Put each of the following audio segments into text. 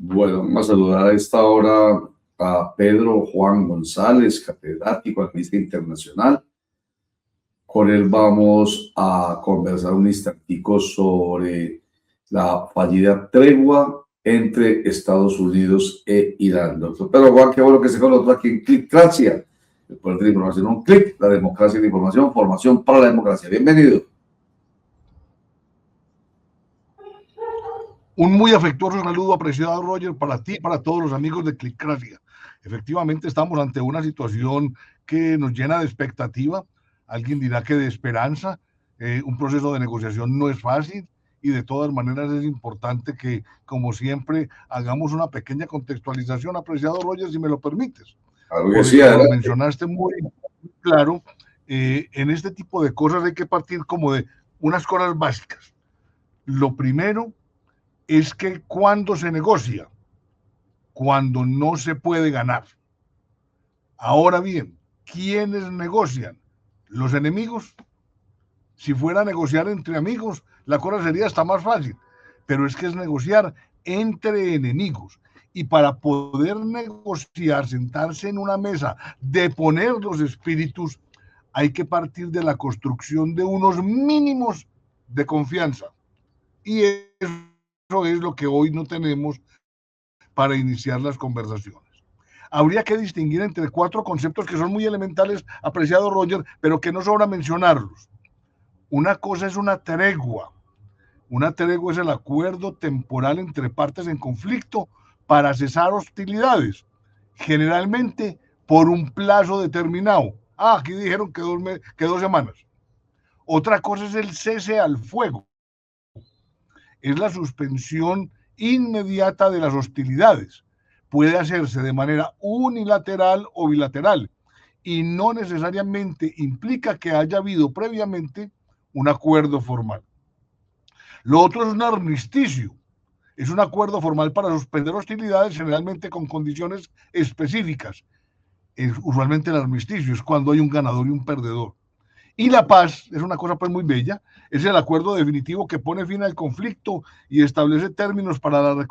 Bueno, vamos a saludar a esta hora a Pedro Juan González, catedrático, analista internacional. Con él vamos a conversar un instantico sobre la fallida tregua entre Estados Unidos e Irán. Doctor Pedro Juan, qué bueno que se con nosotros aquí en Clickracia, el poder de la información, un clic, la democracia y la información, formación para la democracia. Bienvenido. Un muy afectuoso saludo, apreciado Roger, para ti y para todos los amigos de Clickracia. Efectivamente, estamos ante una situación que nos llena de expectativa. Alguien dirá que de esperanza. Un proceso de negociación no es fácil y de todas maneras es importante que, como siempre, hagamos una pequeña contextualización, apreciado Roger, si me lo permites. Porque sí, como lo mencionaste muy claro, en este tipo de cosas hay que partir como de unas cosas básicas. Lo primero es que cuando se negocia, cuando no se puede ganar. Ahora bien, ¿quiénes negocian? ¿Los enemigos? Si fuera a negociar entre amigos, la cosa sería hasta más fácil, pero es que es negociar entre enemigos. Y para poder negociar, sentarse en una mesa, deponer los espíritus, hay que partir de la construcción de unos mínimos de confianza. Y eso es lo que hoy no tenemos para iniciar las conversaciones. Habría que distinguir entre 4 conceptos que son muy elementales, apreciado Roger, pero que no sobra mencionarlos. Una cosa es una tregua. Una tregua es el acuerdo temporal entre partes en conflicto para cesar hostilidades, generalmente por un plazo determinado. Aquí dijeron que 2 semanas. Otra cosa es el cese al fuego. Es la suspensión inmediata de las hostilidades. Puede hacerse de manera unilateral o bilateral y no necesariamente implica que haya habido previamente un acuerdo formal. Lo otro es un armisticio. Es un acuerdo formal para suspender hostilidades, generalmente con condiciones específicas. Usualmente el armisticio es cuando hay un ganador y un perdedor. Y la paz es una cosa pues muy bella, es el acuerdo definitivo que pone fin al conflicto y establece términos para la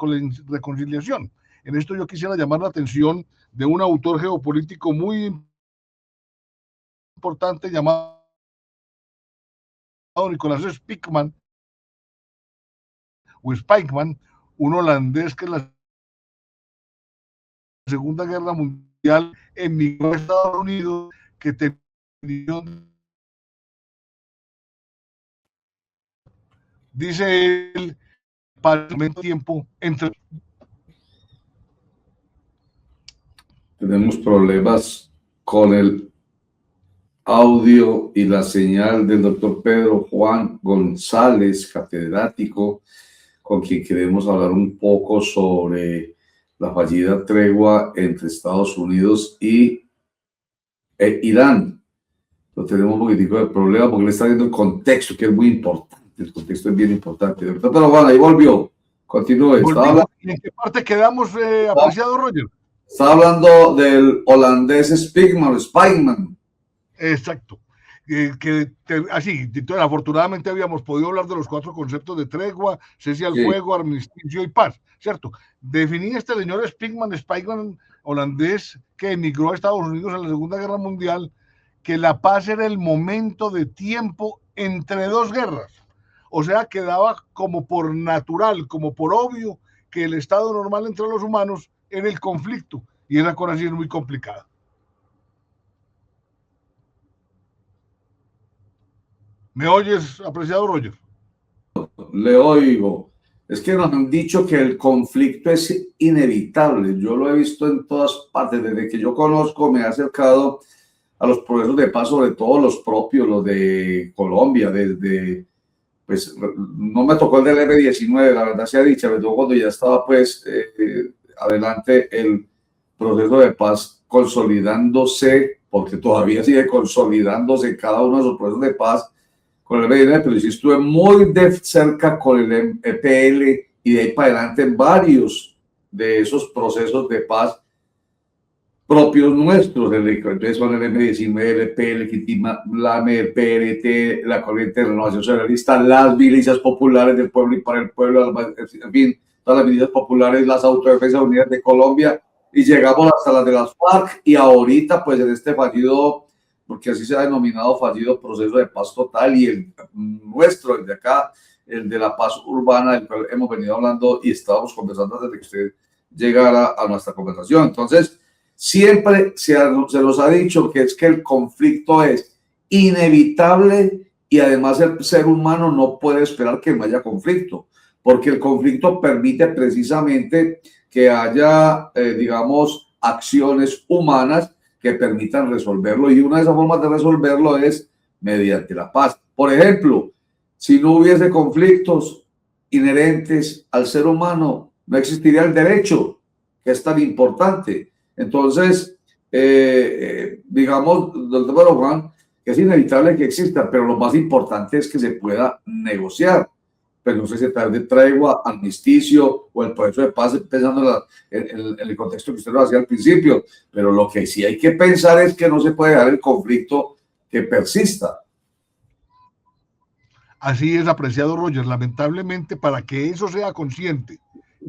reconciliación. En esto yo quisiera llamar la atención de un autor geopolítico muy importante llamado Nicolás Spijkman, o Spijkman, un holandés que en la Segunda Guerra Mundial emigró a Estados Unidos, que tenía, dice él, para el tiempo entre... Tenemos problemas con el audio y la señal del doctor Pedro Juan González, catedrático, con quien queremos hablar un poco sobre la fallida tregua entre Estados Unidos y Irán. No tenemos un poquitico de problema porque le está dando el contexto, que es muy importante. El contexto es bien importante. Doctor Pedro Juan, ahí volvió. Continúe. ¿En qué parte quedamos, apreciado Roger? Está hablando del holandés Spijkman. Exacto. Así, afortunadamente habíamos podido hablar de los 4 conceptos de tregua, cese al fuego, armisticio y paz, ¿cierto? Definía este señor Spijkman, holandés, que emigró a Estados Unidos en la Segunda Guerra Mundial, que la paz era el momento de tiempo entre 2 guerras. O sea, quedaba como por natural, como por obvio, que el estado normal entre los humanos era el conflicto, y esa cosa sí es muy complicada. ¿Me oyes, apreciado Roger? Le oigo. Es que nos han dicho que el conflicto es inevitable. Yo lo he visto en todas partes. Desde que yo conozco, me he acercado a los procesos de paz, sobre todo los propios, los de Colombia, desde, pues, no me tocó el del M-19, la verdad sea dicha, me tocó cuando ya estaba, pues, adelante el proceso de paz consolidándose, porque todavía sigue consolidándose cada uno de los procesos de paz con el M-19, pero sí estuve muy de cerca con el EPL y de ahí para adelante en varios de esos procesos de paz propios nuestros. Entonces son el M-19, el EPL, la PRT, la Corriente de Renovación Socialista, las milicias populares del pueblo y para el pueblo, en fin, todas las milicias populares, las Autodefensas Unidas de Colombia, y llegamos hasta las de las FARC, y ahorita pues en este fallido, porque así se ha denominado fallido proceso de paz total, y el nuestro, el de acá, el de la paz urbana, del cual hemos venido hablando y estábamos conversando antes de que usted llegara a nuestra conversación. Entonces, siempre se nos ha dicho que es que el conflicto es inevitable y además el ser humano no puede esperar que no haya conflicto, porque el conflicto permite precisamente que haya, digamos, acciones humanas que permitan resolverlo, y una de esas formas de resolverlo es mediante la paz. Por ejemplo, si no hubiese conflictos inherentes al ser humano, no existiría el derecho, que es tan importante. Entonces, digamos, doctor Pedro Juan, que es inevitable que exista, pero lo más importante es que se pueda negociar. Pero no sé si tal de tregua, armisticio o el proceso de paz, pensando en el contexto que usted lo hacía al principio. Pero lo que sí hay que pensar es que no se puede dejar el conflicto que persista. Así es, apreciado Roger. Lamentablemente, para que eso sea consciente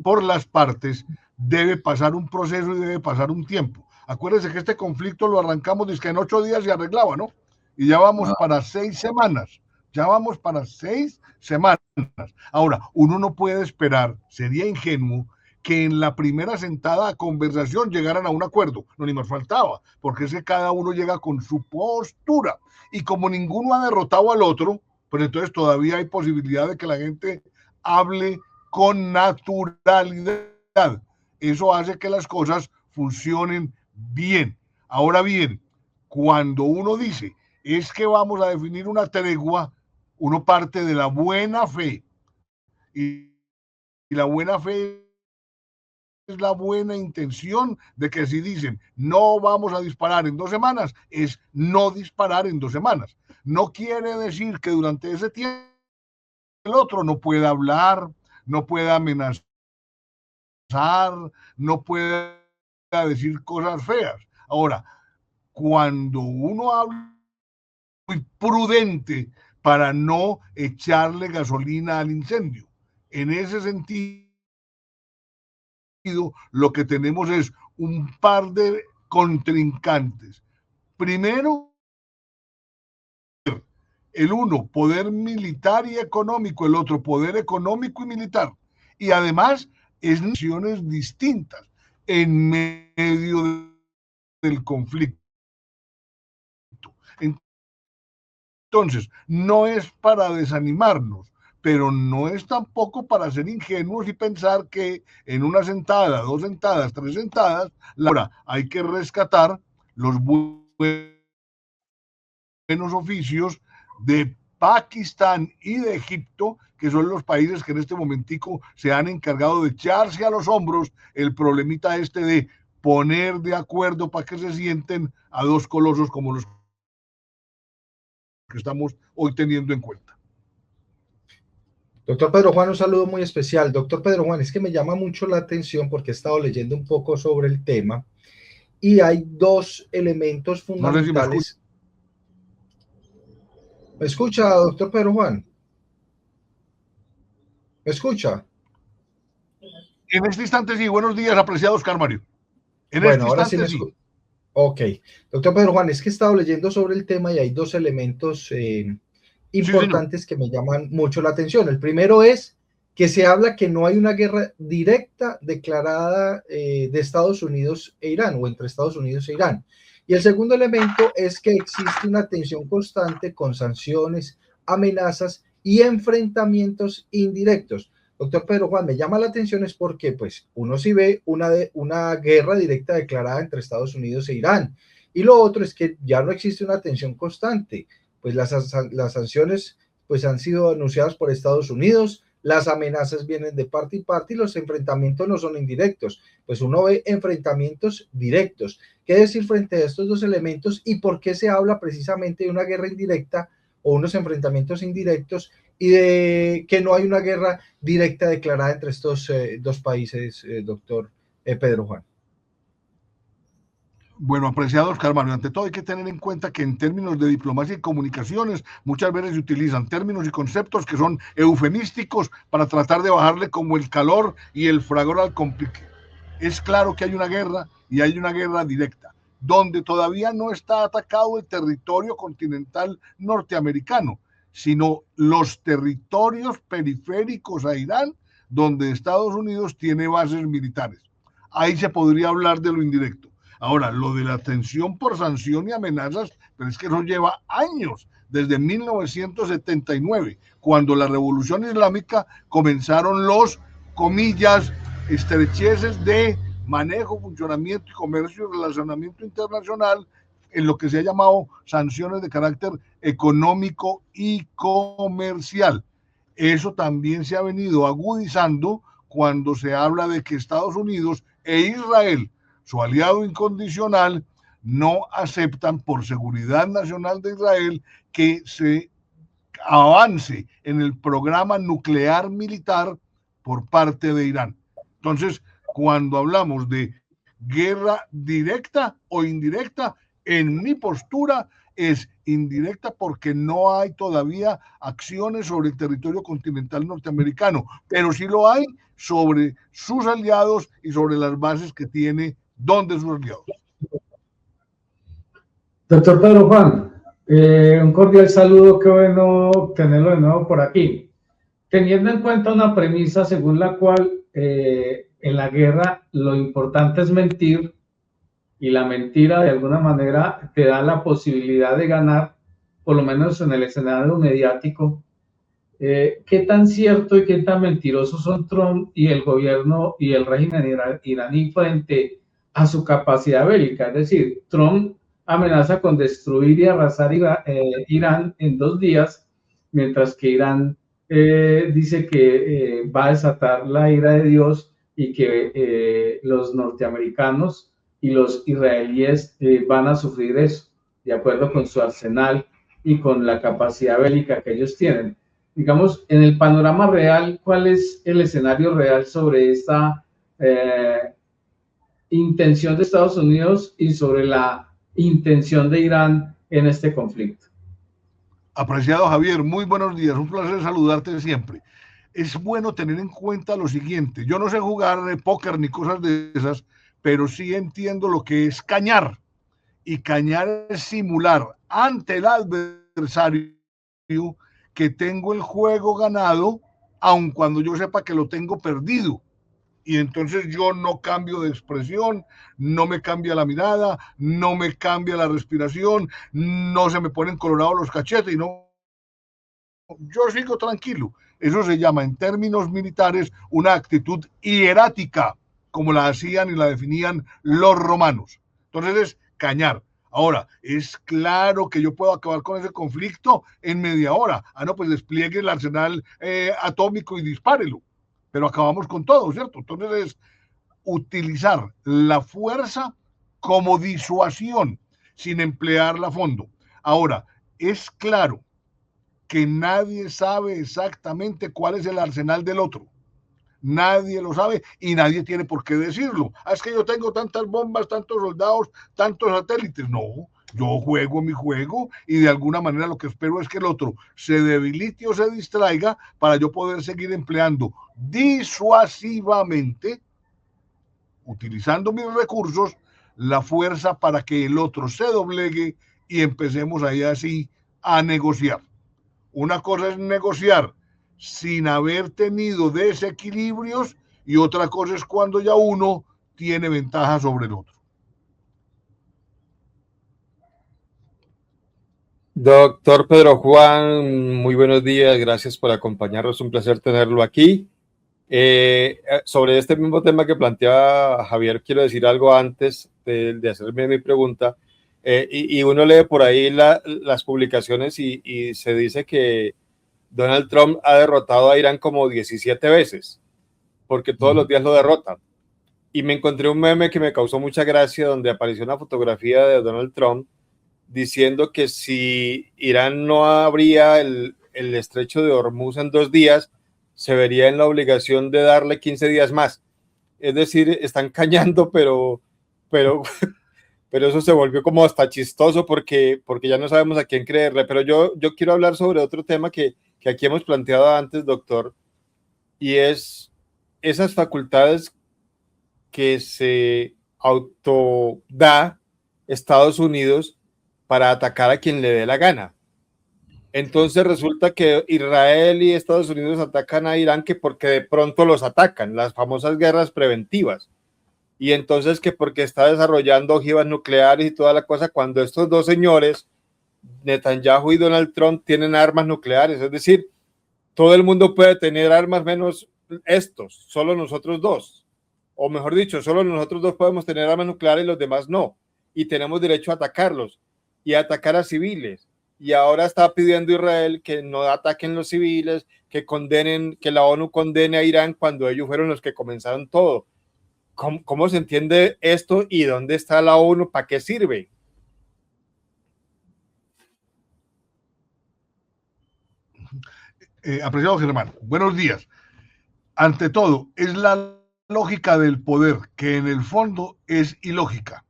por las partes, debe pasar un proceso y debe pasar un tiempo. Acuérdense que este conflicto lo arrancamos desde que en 8 días se arreglaba, ¿no? Y ya vamos para 6 semanas. Ya vamos para 6 semanas. Ahora, uno no puede esperar, sería ingenuo, que en la primera sentada a conversación llegaran a un acuerdo. No, ni más faltaba, porque es que cada uno llega con su postura. Y como ninguno ha derrotado al otro, pues entonces todavía hay posibilidad de que la gente hable con naturalidad. Eso hace que las cosas funcionen bien. Ahora bien, cuando uno dice es que vamos a definir una tregua, uno parte de la buena fe. Y la buena fe es la buena intención de que si dicen no vamos a disparar en 2 semanas, es no disparar en 2 semanas. No quiere decir que durante ese tiempo el otro no pueda hablar, no pueda amenazar, no pueda decir cosas feas. Ahora, cuando uno habla muy prudente para no echarle gasolina al incendio, en ese sentido, lo que tenemos es un par de contrincantes. Primero, el uno, poder militar y económico, el otro, poder económico y militar. Y además, es naciones distintas en medio del conflicto. Entonces, no es para desanimarnos, pero no es tampoco para ser ingenuos y pensar que en una sentada, 2 sentadas, 3 sentadas, ahora hay que rescatar los buenos oficios de Pakistán y de Egipto, que son los países que en este momentico se han encargado de echarse a los hombros el problemita este de poner de acuerdo para que se sienten a 2 colosos como los que estamos hoy teniendo en cuenta. Doctor Pedro Juan, un saludo muy especial. Doctor Pedro Juan, es que me llama mucho la atención porque he estado leyendo un poco sobre el tema y hay 2 elementos fundamentales. No sé si ¿Me escucha, doctor Pedro Juan? ¿Me escucha? En este instante sí. Buenos días, apreciado Oscar Mario. Bueno, ahora sí me escucha. Ok. Doctor Pedro Juan, es que he estado leyendo sobre el tema y hay 2 elementos importantes que me llaman mucho la atención. El primero es que se habla que no hay una guerra directa declarada de Estados Unidos e Irán o entre Estados Unidos e Irán. Y el segundo elemento es que existe una tensión constante con sanciones, amenazas y enfrentamientos indirectos. Doctor Pedro Juan, me llama la atención es porque pues uno sí ve una guerra directa declarada entre Estados Unidos e Irán. Y lo otro es que ya no existe una tensión constante. Pues las sanciones pues han sido anunciadas por Estados Unidos, las amenazas vienen de parte y parte y los enfrentamientos no son indirectos, pues uno ve enfrentamientos directos. ¿Qué decir frente a estos 2 elementos y por qué se habla precisamente de una guerra indirecta o unos enfrentamientos indirectos y de que no hay una guerra directa declarada entre estos 2 países, doctor Pedro Juan? Bueno, apreciado Oscar Mario, ante todo hay que tener en cuenta que en términos de diplomacia y comunicaciones muchas veces se utilizan términos y conceptos que son eufemísticos para tratar de bajarle como el calor y el fragor al complique. Es claro que hay una guerra y hay una guerra directa, donde todavía no está atacado el territorio continental norteamericano, sino los territorios periféricos a Irán, donde Estados Unidos tiene bases militares. Ahí se podría hablar de lo indirecto. Ahora, lo de la tensión por sanción y amenazas, pero es que eso lleva años, desde 1979, cuando la Revolución Islámica comenzaron los, comillas, estrecheces de manejo, funcionamiento y comercio y relacionamiento internacional en lo que se ha llamado sanciones de carácter económico y comercial. Eso también se ha venido agudizando cuando se habla de que Estados Unidos e Israel, su aliado incondicional, no aceptan por seguridad nacional de Israel que se avance en el programa nuclear militar por parte de Irán. Entonces, cuando hablamos de guerra directa o indirecta, en mi postura es indirecta porque no hay todavía acciones sobre el territorio continental norteamericano, pero sí lo hay sobre sus aliados y sobre las bases que tiene donde sus aliados. Doctor Pedro Juan, un cordial saludo, qué bueno tenerlo de nuevo por aquí. Teniendo en cuenta una premisa según la cual en la guerra lo importante es mentir y la mentira de alguna manera te da la posibilidad de ganar, por lo menos en el escenario mediático, ¿qué tan cierto y qué tan mentirosos son Trump y el gobierno y el régimen iraní frente a su capacidad bélica? Es decir, Trump amenaza con destruir y arrasar Irán en 2 días, mientras que Irán dice que va a desatar la ira de Dios y que los norteamericanos y los israelíes van a sufrir eso, de acuerdo con su arsenal y con la capacidad bélica que ellos tienen. Digamos, en el panorama real, ¿cuál es el escenario real sobre esta intención de Estados Unidos y sobre la intención de Irán en este conflicto? Apreciado Javier, muy buenos días, un placer saludarte siempre. Es bueno tener en cuenta lo siguiente, yo no sé jugar póker ni cosas de esas, pero sí entiendo lo que es cañar, y cañar es simular ante el adversario que tengo el juego ganado, aun cuando yo sepa que lo tengo perdido. Y entonces yo no cambio de expresión, no me cambia la mirada, no me cambia la respiración, no se me ponen colorados los cachetes y no, yo sigo tranquilo. Eso se llama en términos militares una actitud hierática, como la hacían y la definían los romanos. Entonces es cañar. Ahora, es claro que yo puedo acabar con ese conflicto en media hora. No, pues despliegue el arsenal atómico y dispárelo. Pero acabamos con todo, ¿cierto? Entonces es utilizar la fuerza como disuasión, sin emplearla a fondo. Ahora, es claro que nadie sabe exactamente cuál es el arsenal del otro. Nadie lo sabe y nadie tiene por qué decirlo. Es que yo tengo tantas bombas, tantos soldados, tantos satélites. No, yo juego mi juego y de alguna manera lo que espero es que el otro se debilite o se distraiga para yo poder seguir empleando disuasivamente, utilizando mis recursos, la fuerza para que el otro se doblegue y empecemos ahí así a negociar. Una cosa es negociar sin haber tenido desequilibrios y otra cosa es cuando ya uno tiene ventaja sobre el otro. Doctor Pedro Juan, muy buenos días, gracias por acompañarnos, un placer tenerlo aquí. Sobre este mismo tema que planteaba Javier, quiero decir algo antes de hacerme mi pregunta. Y uno lee por ahí las publicaciones y se dice que Donald Trump ha derrotado a Irán como 17 veces, porque todos los días lo derrotan. Y me encontré un meme que me causó mucha gracia, donde apareció una fotografía de Donald Trump diciendo que si Irán no abría el estrecho de Hormuz en 2 días, se vería en la obligación de darle 15 días más. Es decir, están cañando, pero pero eso se volvió como hasta chistoso porque ya no sabemos a quién creerle. Pero yo quiero hablar sobre otro tema que aquí hemos planteado antes, doctor, y es esas facultades que se autoda Estados Unidos para atacar a quien le dé la gana. Entonces resulta que Israel y Estados Unidos atacan a Irán que porque de pronto los atacan, las famosas guerras preventivas. Y entonces que porque está desarrollando ojivas nucleares y toda la cosa, cuando estos dos señores, Netanyahu y Donald Trump, tienen armas nucleares. Es decir, todo el mundo puede tener armas menos estos, solo nosotros dos. O mejor dicho, solo nosotros dos podemos tener armas nucleares y los demás no. Y tenemos derecho a atacarlos y a atacar a civiles. Y ahora está pidiendo Israel que no ataquen los civiles, que condenen, que la ONU condene a Irán cuando ellos fueron los que comenzaron todo. ¿Cómo se entiende esto y dónde está la ONU? ¿Para qué sirve? Apreciado Germán, buenos días. Ante todo, es la lógica del poder, que en el fondo es ilógica.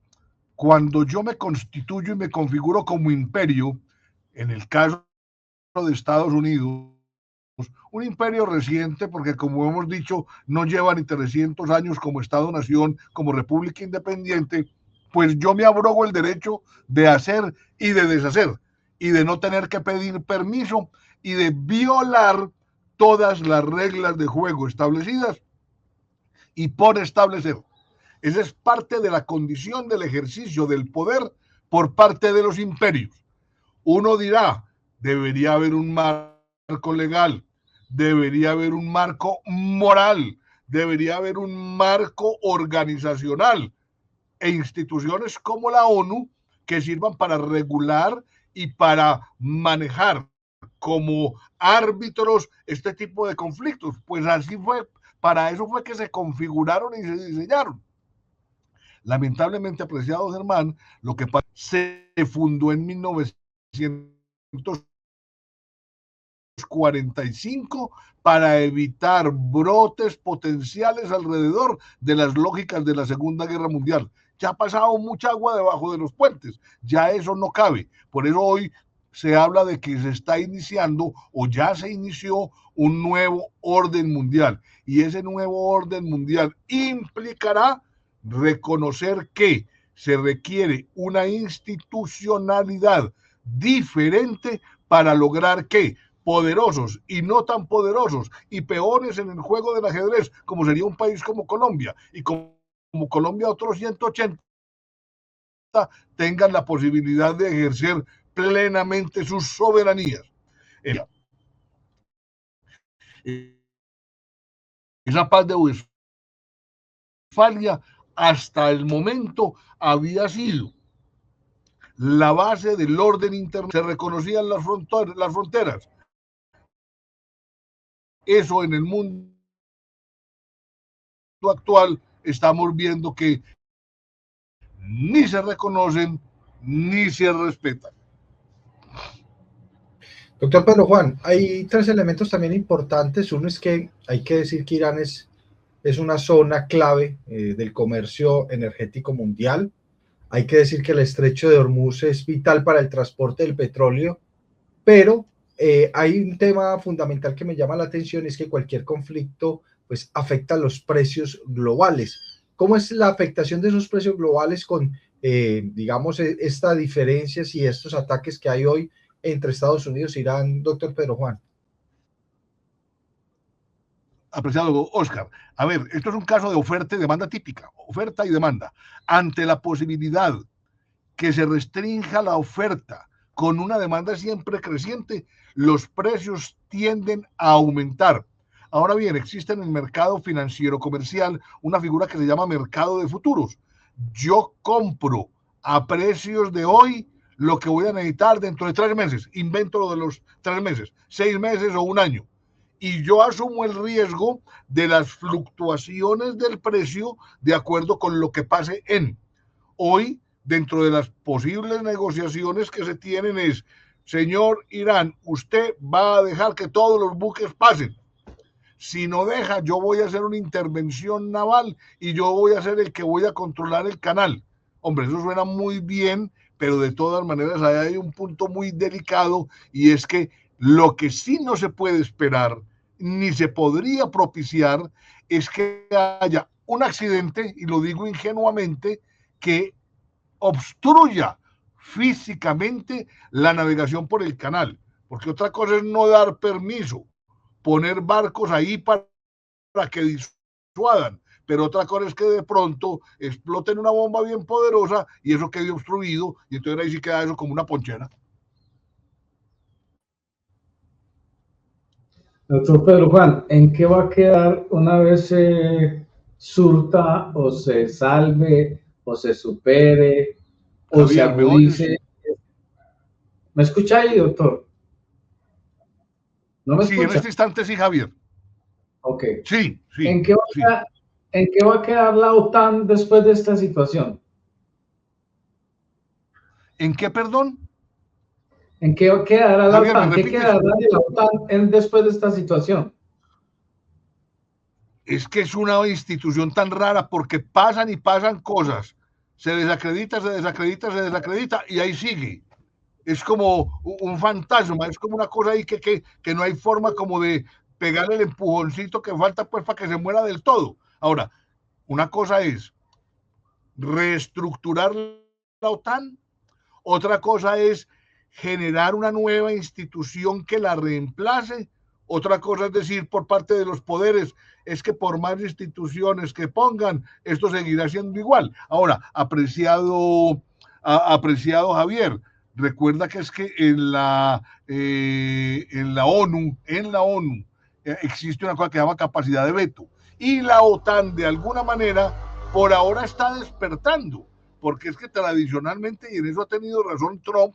Cuando yo me constituyo y me configuro como imperio, en el caso de Estados Unidos, un imperio reciente, porque como hemos dicho, no lleva ni 300 años como Estado-nación, como república independiente, pues yo me abrogo el derecho de hacer y de deshacer, y de no tener que pedir permiso, y de violar todas las reglas de juego establecidas y por establecer. Esa es parte de la condición del ejercicio del poder por parte de los imperios. Uno dirá, debería haber un marco legal, debería haber un marco moral, debería haber un marco organizacional e instituciones como la ONU que sirvan para regular y para manejar como árbitros este tipo de conflictos. Pues así fue, para eso fue que se configuraron y se diseñaron. Lamentablemente, apreciado Germán, lo que pasa se fundó en 1945 para evitar brotes potenciales alrededor de las lógicas de la Segunda Guerra Mundial. Ya ha pasado mucha agua debajo de los puentes, ya eso no cabe. Por eso hoy se habla de que se está iniciando o ya se inició un nuevo orden mundial. Y ese nuevo orden mundial implicará reconocer que se requiere una institucionalidad diferente para lograr que poderosos y no tan poderosos y peones en el juego del ajedrez, como sería un país como Colombia, y como Colombia otros 180, tengan la posibilidad de ejercer plenamente sus soberanías. Esa paz de Westfalia hasta el momento había sido la base del orden internacional. Se reconocían las fronteras. Eso en el mundo actual estamos viendo que ni se reconocen ni se respetan. Doctor Pedro Juan, hay tres elementos también importantes. Uno es que hay que decir que Irán es una zona clave del comercio energético mundial. Hay que decir que el estrecho de Hormuz es vital para el transporte del petróleo, pero hay un tema fundamental que me llama la atención, es que cualquier conflicto pues afecta a los precios globales. ¿Cómo es la afectación de esos precios globales con, digamos, esta diferencias y estos ataques que hay hoy entre Estados Unidos e Irán, doctor Pedro Juan? Apreciado Oscar, a ver, esto es un caso de oferta y demanda típica, oferta y demanda. Ante la posibilidad que se restrinja la oferta con una demanda siempre creciente, los precios tienden a aumentar. Ahora bien, existe en el mercado financiero comercial una figura que se llama mercado de futuros. Yo compro a precios de hoy lo que voy a necesitar dentro de 3 meses, invento lo de los 3 meses, 6 meses o un año. Y yo asumo el riesgo de las fluctuaciones del precio de acuerdo con lo que pase en. Hoy, dentro de las posibles negociaciones que se tienen es, señor Irán, usted va a dejar que todos los buques pasen. Si no deja, yo voy a hacer una intervención naval y yo voy a ser el que voy a controlar el canal. Hombre, eso suena muy bien, pero de todas maneras hay un punto muy delicado, y es que lo que sí no se puede esperar, ni se podría propiciar, es que haya un accidente, y lo digo ingenuamente, que obstruya físicamente la navegación por el canal, porque otra cosa es no dar permiso, poner barcos ahí para que disuadan, pero otra cosa es que de pronto exploten una bomba bien poderosa y eso quede obstruido, y entonces ahí sí queda eso como una ponchera. Doctor Pedro Juan, ¿en qué va a quedar una vez se surta o se salve o se supere o Javier, se agudice? ¿Me escucha ahí, doctor? ¿No me Sí, escucha? en este instante sí, Javier. Ok. Sí, sí. ¿En qué va a quedar la OTAN después de esta situación? ¿En qué, perdón? ¿En qué quedará la Javier, OTAN? ¿me ¿Qué repites? quedará de la OTAN después de esta situación? Es que es una institución tan rara porque pasan y pasan cosas. Se desacredita, se desacredita, se desacredita y ahí sigue. Es como un fantasma, es como una cosa ahí que no hay forma como de pegarle el empujoncito que falta pues para que se muera del todo. Ahora, una cosa es reestructurar la OTAN, otra cosa es generar una nueva institución que la reemplace, otra cosa es decir por parte de los poderes, es que por más instituciones que pongan, esto seguirá siendo igual. Ahora, apreciado Javier, recuerda que es que en la ONU existe una cosa que se llama capacidad de veto, y la OTAN de alguna manera por ahora está despertando, porque es que tradicionalmente, y en eso ha tenido razón Trump,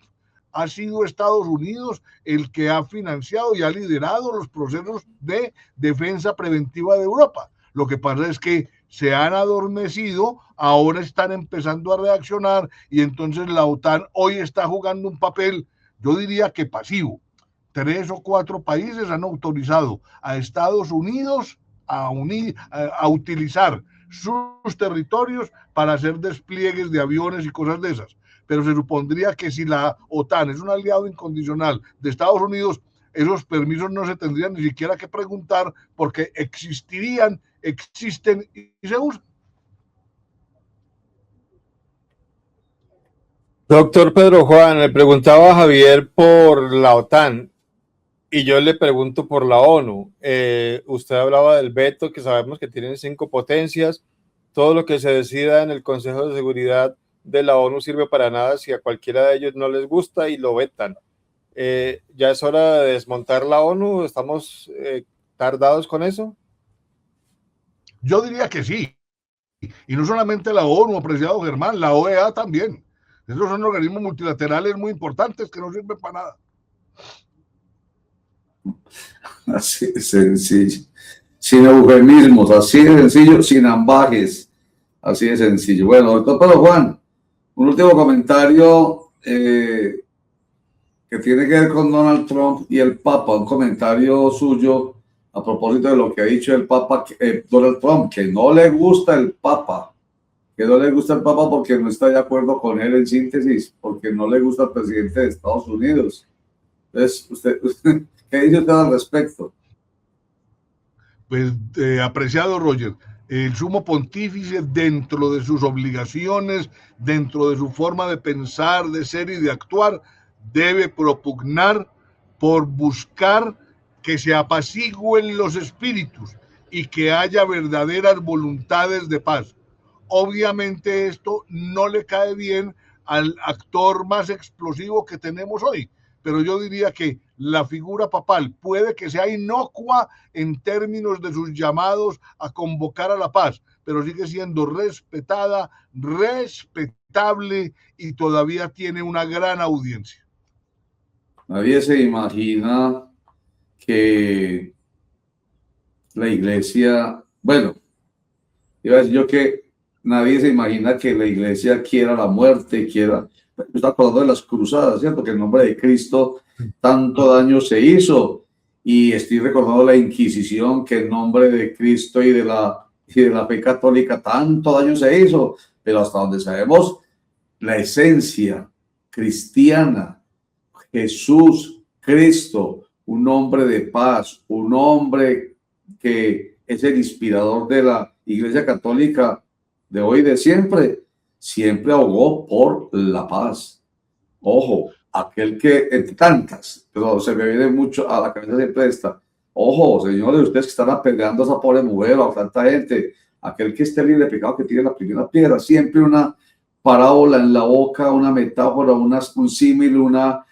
ha sido Estados Unidos el que ha financiado y ha liderado los procesos de defensa preventiva de Europa. Lo que pasa es que se han adormecido, ahora están empezando a reaccionar, y entonces la OTAN hoy está jugando un papel, yo diría que pasivo. 3 o 4 países han autorizado a Estados Unidos a utilizar sus territorios para hacer despliegues de aviones y cosas de esas. Pero se supondría que si la OTAN es un aliado incondicional de Estados Unidos, esos permisos no se tendrían ni siquiera que preguntar porque existirían, existen y se usan. Doctor Pedro Juan, le preguntaba a Javier por la OTAN y yo le pregunto por la ONU. Usted hablaba del veto, que sabemos que tienen 5 potencias. Todo lo que se decida en el Consejo de Seguridad de la ONU sirve para nada si a cualquiera de ellos no les gusta y lo vetan. ¿Ya es hora de desmontar la ONU? ¿Estamos tardados con eso? Yo diría que sí. Y no solamente la ONU, apreciado Germán, la OEA también. Esos son organismos multilaterales muy importantes que no sirven para nada. Así de sencillo, sin eufemismos, así de sencillo, sin ambajes, así de sencillo. Bueno, doctor Pedro Juan, un último comentario que tiene que ver con Donald Trump y el Papa, un comentario suyo a propósito de lo que ha dicho el Papa, Donald Trump, que no le gusta el Papa, porque no está de acuerdo con él en síntesis, porque no le gusta el presidente de Estados Unidos. Entonces, usted ¿qué dice usted al respecto? Pues, apreciado Roger, el sumo pontífice, dentro de sus obligaciones, dentro de su forma de pensar, de ser y de actuar, debe propugnar por buscar que se apacigüen los espíritus y que haya verdaderas voluntades de paz. Obviamente esto no le cae bien al actor más explosivo que tenemos hoy, pero yo diría que la figura papal puede que sea inocua en términos de sus llamados a convocar a la paz, pero sigue siendo respetada, respetable y todavía tiene una gran audiencia. Nadie se imagina que la iglesia, bueno, iba a decir yo que nadie se imagina que la iglesia quiera la muerte, está hablando de las cruzadas, ¿cierto? Que en nombre de Cristo tanto daño se hizo, y estoy recordando la Inquisición, que en nombre de Cristo y de la fe católica tanto daño se hizo, pero hasta donde sabemos, la esencia cristiana, Jesús, Cristo, un hombre de paz, un hombre que es el inspirador de la Iglesia Católica de hoy y de siempre, siempre abogó por la paz. Ojo, aquel que, entre tantas, pero se me viene mucho a la cabeza siempre esta, ojo, señores, ustedes que están apedreando a esa pobre mujer o a tanta gente, aquel que esté libre de pecado que tire la primera piedra, siempre una parábola en la boca, una metáfora, un símil, una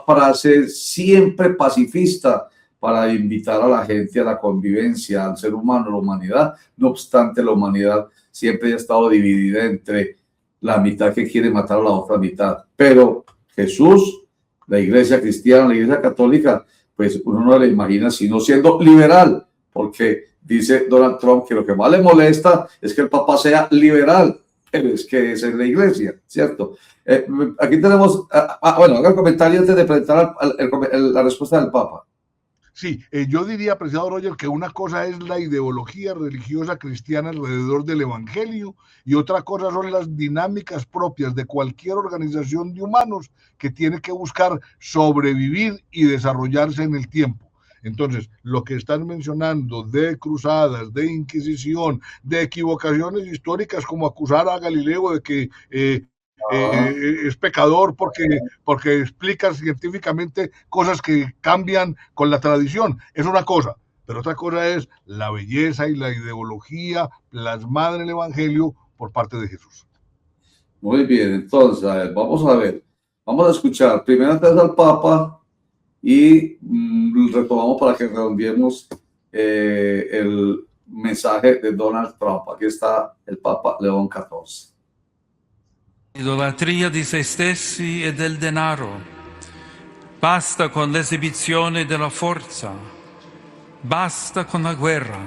frase siempre pacifista para invitar a la gente a la convivencia, al ser humano, a la humanidad. No obstante, la humanidad siempre ha estado dividida entre la mitad que quiere matar a la otra mitad. Pero Jesús, la Iglesia cristiana, la Iglesia católica, pues uno no le imagina sino siendo liberal, porque dice Donald Trump que lo que más le molesta es que el Papa sea liberal, pero es que esa es la Iglesia, ¿cierto? Aquí tenemos, bueno, haga el comentario antes de presentar la respuesta del Papa. Sí, yo diría, apreciado Roger, que una cosa es la ideología religiosa cristiana alrededor del evangelio y otra cosa son las dinámicas propias de cualquier organización de humanos que tiene que buscar sobrevivir y desarrollarse en el tiempo. Entonces, lo que están mencionando de cruzadas, de inquisición, de equivocaciones históricas, como acusar a Galileo de que es pecador porque explica científicamente cosas que cambian con la tradición, es una cosa, pero otra cosa es la belleza y la ideología plasmada en el evangelio por parte de Jesús. Muy bien, entonces, vamos a ver, vamos a escuchar primero antes al Papa y retomamos para que redondeemos el mensaje de Donald Trump. Aquí está el Papa León XIV. Idolatria di se stessi e del denaro. Basta con l'esibizione della forza. Basta con la guerra.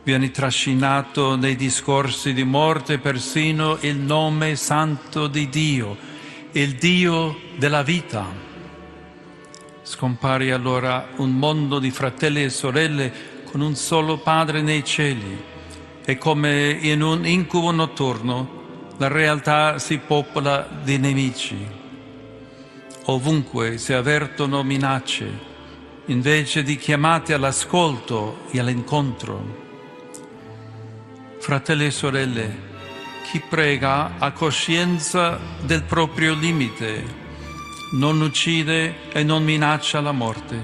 Viene trascinato nei discorsi di morte persino il nome santo di Dio, il Dio della vita. Scompare allora un mondo di fratelli e sorelle con un solo Padre nei cieli e come in un incubo notturno la realtà si popola di nemici. Ovunque si avvertono minacce, invece di chiamate all'ascolto e all'incontro. Fratelli e sorelle, chi prega ha coscienza del proprio limite, non uccide e non minaccia la morte.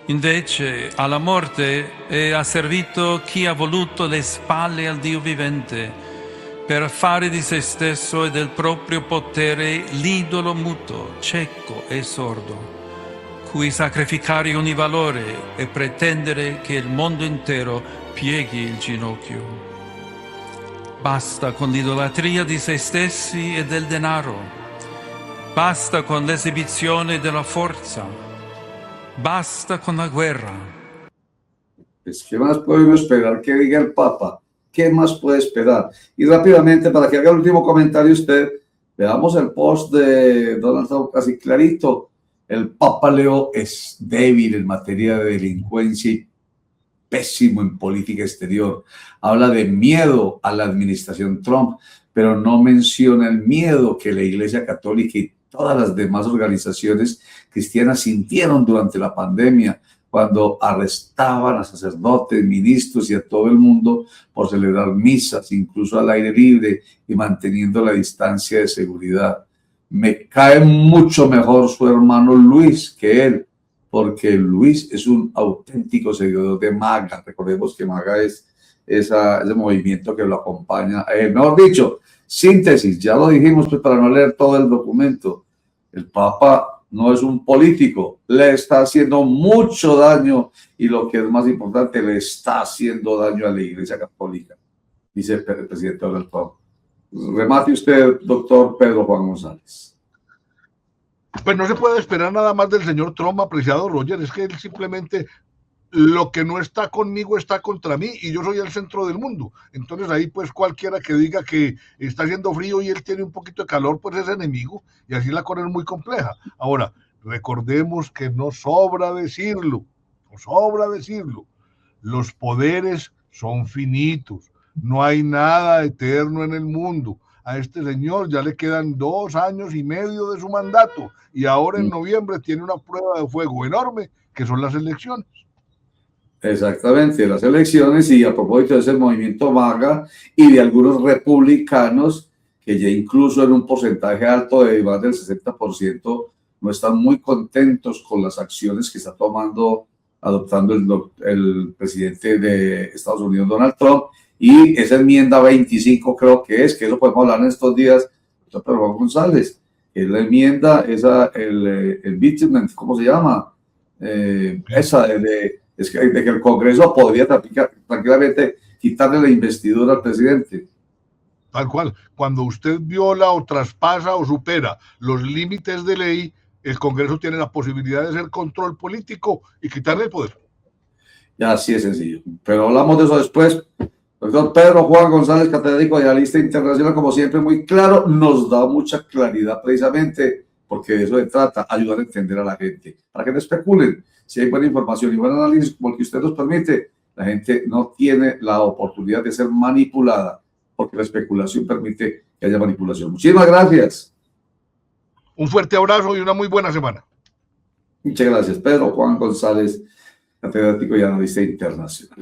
Invece alla morte è asservito chi ha voluto le spalle al Dio vivente, per fare di se stesso e del proprio potere l'idolo muto, cieco e sordo, cui sacrificare ogni valore e pretendere che il mondo intero pieghi il ginocchio. Basta con l'idolatria di se stessi e del denaro. Basta con l'esibizione della forza. Basta con la guerra. Pues, ¿qué más podemos esperar que diga el Papa? ¿Qué más puede esperar? Y rápidamente, para que haga el último comentario usted, veamos el post de Donald Trump casi clarito. El Papa Leo es débil en materia de delincuencia y pésimo en política exterior. Habla de miedo a la administración Trump, pero no menciona el miedo que la Iglesia Católica y todas las demás organizaciones cristianas sintieron durante la pandemia, cuando arrestaban a sacerdotes, ministros y a todo el mundo por celebrar misas, incluso al aire libre y manteniendo la distancia de seguridad. Me cae mucho mejor su hermano Luis que él, porque Luis es un auténtico seguidor de MAGA. Recordemos que MAGA es ese movimiento que lo acompaña. Mejor dicho, síntesis, ya lo dijimos pues, para no leer todo el documento. El Papa no es un político, le está haciendo mucho daño y lo que es más importante, le está haciendo daño a la Iglesia Católica, dice el presidente Donald Trump. Remate usted, doctor Pedro Juan González. Pues no se puede esperar nada más del señor Trump, apreciado Roger, es que él simplemente lo que no está conmigo está contra mí y yo soy el centro del mundo. Entonces ahí pues cualquiera que diga que está haciendo frío y él tiene un poquito de calor, pues es enemigo y así la cosa es muy compleja. Ahora, recordemos que no sobra decirlo, los poderes son finitos, no hay nada eterno en el mundo. a este señor, ya le quedan 2 años y medio de su mandato y ahora en noviembre tiene una prueba de fuego enorme que son las elecciones. Exactamente, las elecciones, y a propósito de ese movimiento MAGA y de algunos republicanos que ya incluso en un porcentaje alto de más del 60% no están muy contentos con las acciones que está adoptando el presidente de Estados Unidos, Donald Trump, y esa enmienda 25 creo que eso podemos hablar en estos días, doctor Pedro Juan González, es la enmienda, el impeachment, ¿cómo se llama? Esa de que el Congreso podría tranquilamente quitarle la investidura al presidente. Tal cual, cuando usted viola o traspasa o supera los límites de ley, el Congreso tiene la posibilidad de hacer control político y quitarle el poder. Ya, así es sencillo. Pero hablamos de eso después. Doctor Pedro Juan González, catedrático y analista internacional, como siempre, muy claro, nos da mucha claridad precisamente porque de eso se trata, ayudar a entender a la gente, para que no especulen. Si hay buena información y buen análisis, como el que usted nos permite, la gente no tiene la oportunidad de ser manipulada, porque la especulación permite que haya manipulación. Muchísimas gracias. Un fuerte abrazo y una muy buena semana. Muchas gracias, Pedro Juan González, catedrático y analista internacional.